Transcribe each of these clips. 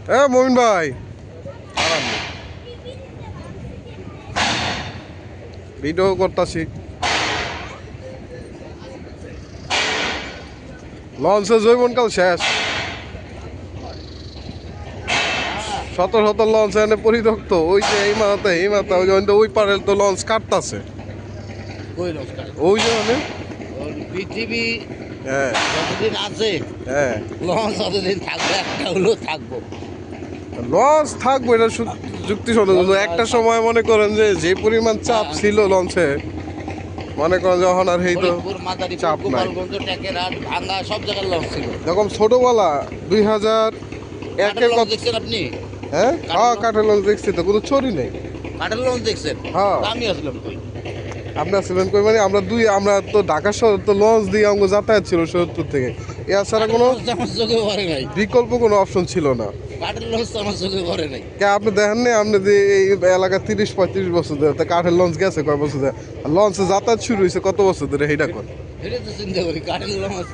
মমিন ভাই ভিডিও করতেছি। লঞ্চে জৈবনকাল শেষ। শত শত লঞ্চ এনে পরিত্যক্ত। ওই যে এই মাথা ওই পারে তো লঞ্চ কাটতাছে। ওই যে মানে পৃথিবী হ্যাঁ যতদিন আছে হ্যাঁ লঞ্চ ততদিন থাকবে, একটা হলেও থাকবো। লঞ্চ থাকবো, এটা যুক্তিসঙ্গত। কিন্তু একটা সময় মনে করেন যে পরিমাণ চাপ ছিল লঞ্চে, মনে করেন যখন আর এই তো ফরিদপুর, মাদারীপুর, চাপ নাই। গোপালগঞ্জ, টেকেরহাট, ভাঙ্গা সব জায়গায় লঞ্চ ছিল। যখন ছোটবেলা 2001-এর লঞ্চ কথা। দেখছেন আপনি? হ্যাঁ হ্যাঁ কাঠের লঞ্চ দেখছি তো, কোনো চুরি নেই। কাঠের লঞ্চ দেখছেন? হ্যাঁ আমি আসলাম কই? আপনার ছিলেন কই মানে? আমরা তো ঢাকা শহর তো লঞ্চ দিয়ে আমাকে যাতায়াত ছিল ৭০ থেকে। এছাড়া কোনো আমার চোখে পড়ে নাই। বিকল্প কোনো অপশন ছিল না। কাঠের লঞ্চ তো আমার চোখে পড়ে নাই। কে আপনি দেখেন নি? আপনি যে এই এলাকা 30-35 বছর ধরে, তা কাঠের লঞ্চ গেছে কয় বছর ধরে? লঞ্চে যাতায়াত শুরু হয়েছে কত বছর ধরে? সেইটা কর। এটা তো চিন্তা করি, কাঠের লঞ্চ।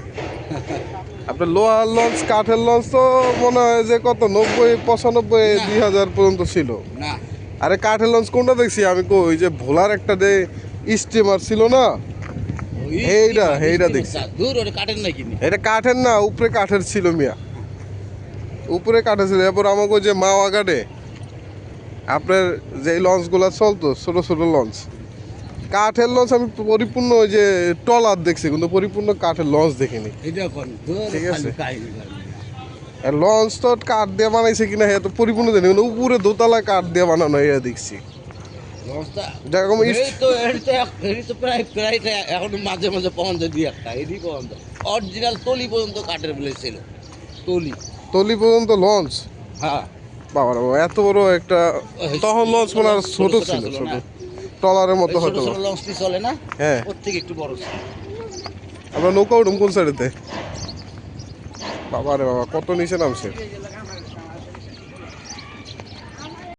আপনার লোহার লঞ্চ, কাঠের লঞ্চ তো মনে হয় যে কত 90-95 না। 2000 পর্যন্ত ছিল। না, আরে কাঠের লঞ্চ কোনটা দেখছি আমি? ওই যে ভোলার একটা যে স্টিমার ছিল না, হেইডা দেখছি। দূর ওটা কাঠের নাই কিনি। এটা কাঠের না, উপরে কাঠের ছিল মিয়া, উপরে কাঠের ছিল। এরপর আমাকে ওই যে মাওয়া ঘাটে আপনার যে লঞ্চগুলো চলতো, ছোট ছোট লঞ্চ, কাঠের লঞ্চ আমি পরিপূর্ণ ওই যে ট্রলার দেখছি, কিন্তু পরিপূর্ণ কাঠের লঞ্চ দেখিনি। এটা কোন ঠিক আছে। আর লঞ্চ তো কাঠ দিয়ে বানাইছে কিনা হ্যাঁ তো পরিপূর্ণ জানি, কিন্তু উপরে দোতলা কাঠ দিয়ে বানানো এটা দেখছি। যেরকম এখন মাঝে মাঝে পাওয়া যায় দুই একটা, এটি পাওয়া যায়। অরিজিনাল তলি পর্যন্ত কাঠের বলেছিল, তলি। তলি পর্যন্ত লঞ্চ। হ্যাঁ, বাবা রে বাবা, এত বড় একটা! তখন লঞ্চ মনে হয় ছোট ছিল, ছোট ট্রলারের মতো ছোট হয়তো। ছোট লঞ্চটি চলে না? হ্যাঁ, ওর থেকে একটু বড় ছিল। আমরা নৌকা উঠুম কোন সাইডেতে? বাবা রে বাবা, কত নিচে নামছে!